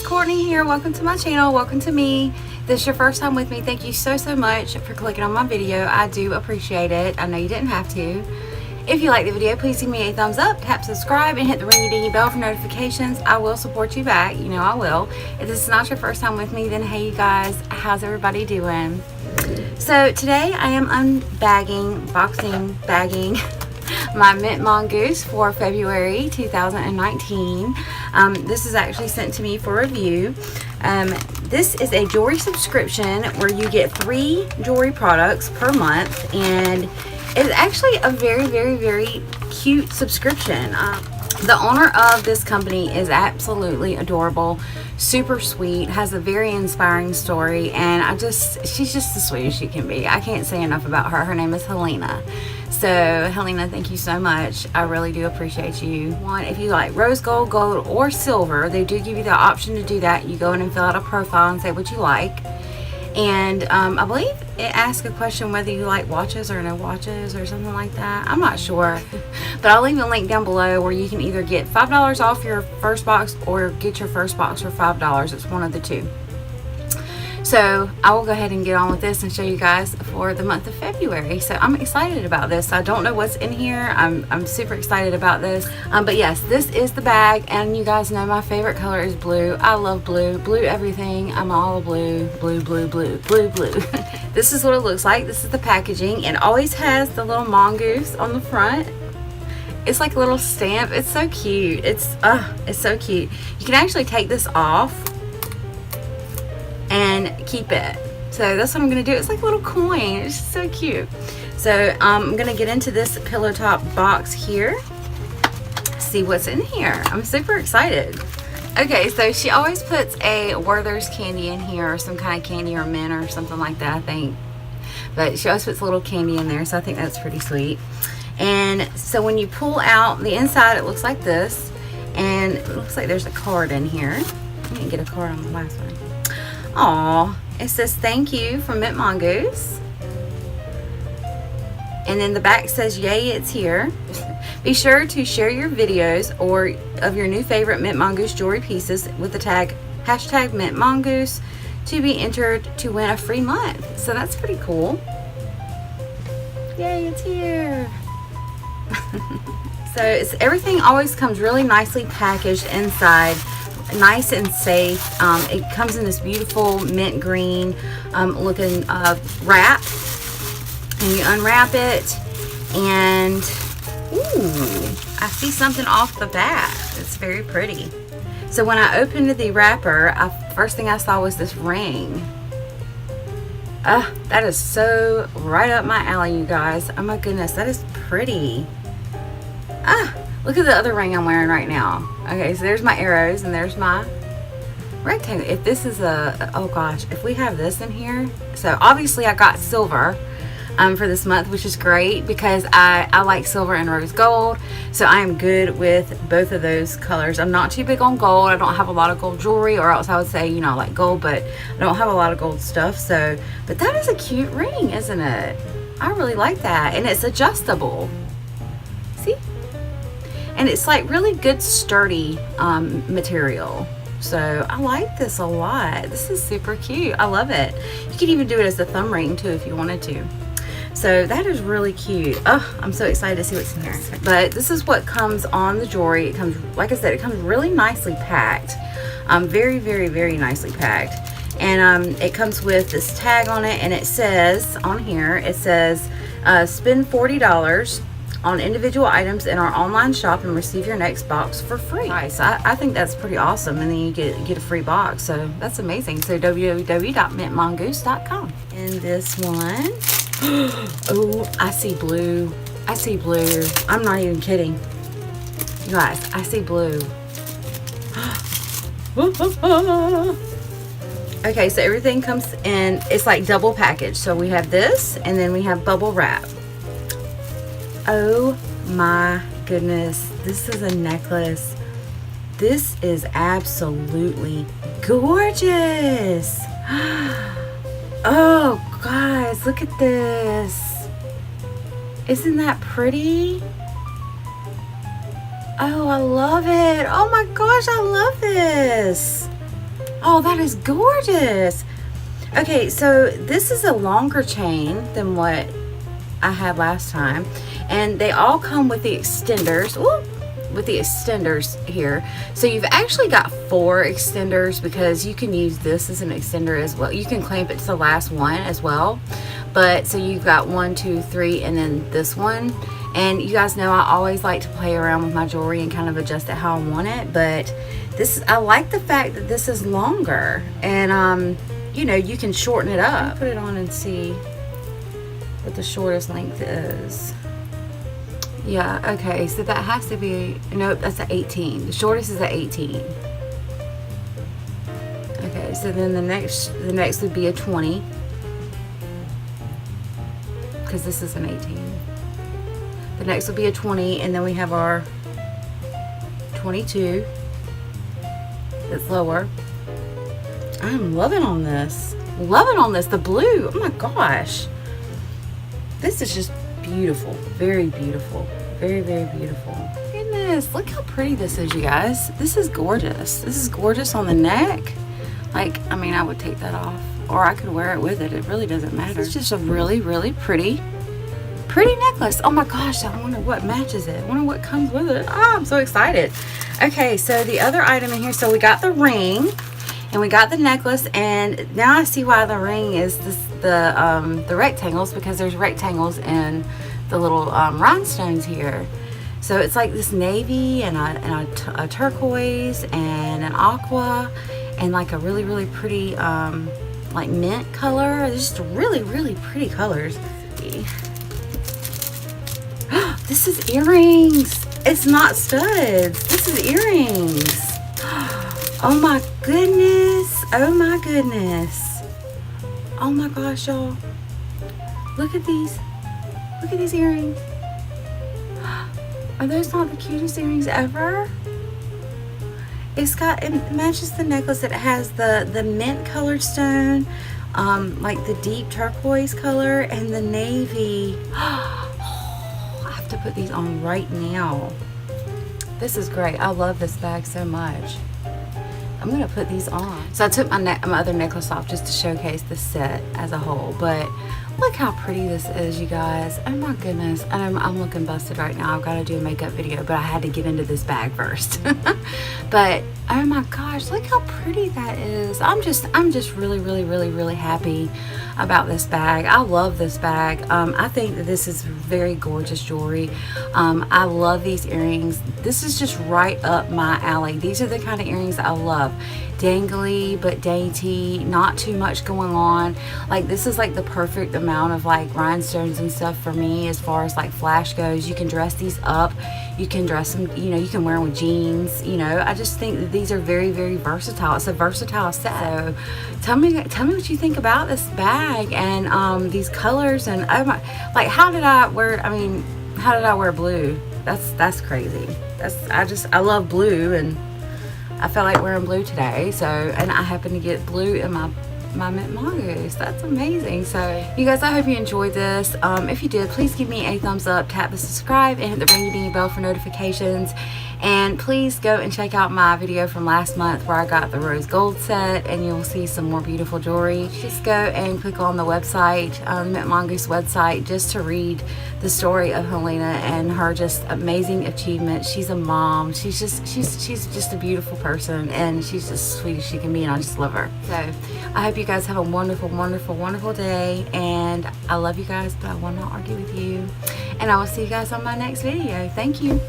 Courtney here. Welcome to my channel. Welcome to me. If this is your first time with me, thank you so much for clicking on my video. I do appreciate it. I know you didn't have to. If you like the video, please give me a thumbs up, tap subscribe, and hit the ringy dingy bell for notifications. I will support you back. You know I will. If this is not your first time with me, then hey you guys, how's everybody doing? So today I am bagging my Mint Mongoose for February 2019. This is actually sent to me for review. This is a jewelry subscription where you get 3 jewelry products per month, and it's actually a very cute subscription. The owner of this company is absolutely adorable, super sweet, has a very inspiring story, and she's just the sweetest she can be. I can't say enough about her. Her name is Helena. So Helena, thank you so much. I really do appreciate you. If you like rose gold, gold, or silver, they do give you the option to do that. You go in and fill out a profile and say what you like. And I believe it asks a question whether you like watches or no watches or something like that. I'm not sure. But I'll leave a link down below where you can either get $5 off your first box or get your first box for $5. It's one of the two. So I will go ahead and get on with this and show you guys for the month of February. So I'm excited about this. I don't know what's in here. I'm super excited about this. But yes, this is the bag, and you guys know my favorite color is blue. I love blue. Blue everything. I'm all blue. Blue. This is what it looks like. This is the packaging. It always has the little mongoose on the front. It's like a little stamp. It's so cute. It's so cute. You can actually take this off and keep it. So that's what I'm gonna do. It's like a little coin. It's just so cute. So I'm gonna get into this pillow top box here, see what's in here. I'm super excited. Okay, so she always puts a Werther's candy in here, or some kind of candy, or mint or something like that, I think. But she always puts a little candy in there, so I think that's pretty sweet. And so when you pull out the inside, it looks like this, and it looks like there's a card in here. I didn't get a card on the last one. Aw, it says thank you from Mint Mongoose. And then the back says yay, it's here. Be sure to share your videos or of your new favorite Mint Mongoose jewelry pieces with the tag #MintMongoose to be entered to win a free month. So that's pretty cool. Yay, it's here. So everything always comes really nicely packaged inside. Nice and safe. It comes in this beautiful mint green looking wrap, and you unwrap it, and ooh, I see something off the back. It's very pretty. So when I opened the wrapper, first thing I saw was this ring. That is so right up my alley, you guys. Oh my goodness, that is pretty. Look at the other ring I'm wearing right now. Okay, so there's my arrows, and there's my rectangle. If this is oh gosh, if we have this in here. So obviously I got silver for this month, which is great because I like silver and rose gold. So I am good with both of those colors. I'm not too big on gold. I don't have a lot of gold jewelry, or else I would say, you know, I like gold, but I don't have a lot of gold stuff. So, but that is a cute ring, isn't it? I really like that, and it's adjustable. See? And it's like really good sturdy material. So I like this a lot. This is super cute. I love it. You could even do it as a thumb ring too if you wanted to. So that is really cute. Oh, I'm so excited to see what's in here. But this is what comes on the jewelry. It comes, like I said, it comes really nicely packed. Very nicely packed. And it comes with this tag on it, and it says on here, it says spend $40 on individual items in our online shop and receive your next box for free. Nice. I think that's pretty awesome, and then you get a free box, so that's amazing. So www.mintmongoose.com. And this one, oh, I see blue. I see blue. I'm not even kidding, you guys. I see blue. Okay, so everything comes in, it's like double packaged. So we have this, and then we have bubble wrap. Oh my goodness, this is a necklace. This is absolutely gorgeous. Oh guys, look at this. Isn't that pretty? Oh, I love it. Oh my gosh, I love this. Oh, that is gorgeous. Okay, so this is a longer chain than what I had last time, and they all come with the extenders. Ooh, with the extenders here. So you've actually got 4 extenders, because you can use this as an extender as well. You can clamp it to the last one as well. But so you've got 1, 2, 3, and then this one. And you guys know I always like to play around with my jewelry and kind of adjust it how I want it. But this, I like the fact that this is longer, and you know, you can shorten it up. Put it on and see what the shortest length is. Yeah, okay, so that has to be, nope, that's an 18. The shortest is an 18. Okay, so then the next would be a 20, because this is an 18. The next will be a 20, and then we have our 22. That's lower. I'm loving on this. Loving on this. The blue. Oh my gosh. This is just beautiful. Very beautiful. Very, very beautiful. Goodness. Look how pretty this is, you guys. This is gorgeous. This is gorgeous on the neck. Like, I mean, I would take that off, or I could wear it with it. It really doesn't matter. It's just a really, really pretty necklace. Oh my gosh, I wonder what matches it. I wonder what comes with it. Oh, I'm so excited. Okay, so the other item in here, so we got the ring and we got the necklace, and now I see why the ring is the rectangles, because there's rectangles in the little rhinestones here. So it's like this navy and a turquoise and an aqua and like a really, really pretty like mint color. They're just really, really pretty colors. This is earrings. It's not studs. This is earrings. Oh my goodness. Oh my goodness. Oh my gosh, y'all. Look at these. Look at these earrings. Are those not the cutest earrings ever? It matches the necklace. It has the mint colored stone, like the deep turquoise color, and the navy. I have to put these on right now. This is great. I love this bag so much. I'm gonna put these on. So I took my other necklace off just to showcase the set as a whole, but look how pretty this is, you guys. Oh my goodness. And I'm looking busted right now. I've got to do a makeup video, but I had to get into this bag first. But oh my gosh, look how pretty that is. I'm just really, really, really, really happy about this bag. I love this bag. I think that this is very gorgeous jewelry. I love these earrings. This is just right up my alley. These are the kind of earrings that I love. Dangly but dainty, not too much going on. Like, this is like the perfect amount of like rhinestones and stuff for me as far as like flash goes. You can dress these up, you can dress them, you know, you can wear them with jeans, you know. I just think that these are very, very versatile. It's a versatile set. So tell me what you think about this bag and these colors. And oh my, like, how did I wear blue? That's crazy. I love blue, and I felt like wearing blue today, so, and I happen to get blue in my mintMONGOOSE. That's amazing. So you guys, I hope you enjoyed this. If you did, please give me a thumbs up, tap the subscribe, and hit the ringy dingy bell for notifications. And please go and check out my video from last month where I got the rose gold set, and you'll see some more beautiful jewelry. Just go and click on the website, mintMONGOOSE website, just to read the story of Helena and her just amazing achievements. She's a mom. She's just a beautiful person, and she's just sweet as she can be, and I just love her. So I hope you guys have a wonderful, wonderful, wonderful day, and I love you guys, but I will not argue with you. And I will see you guys on my next video. Thank you.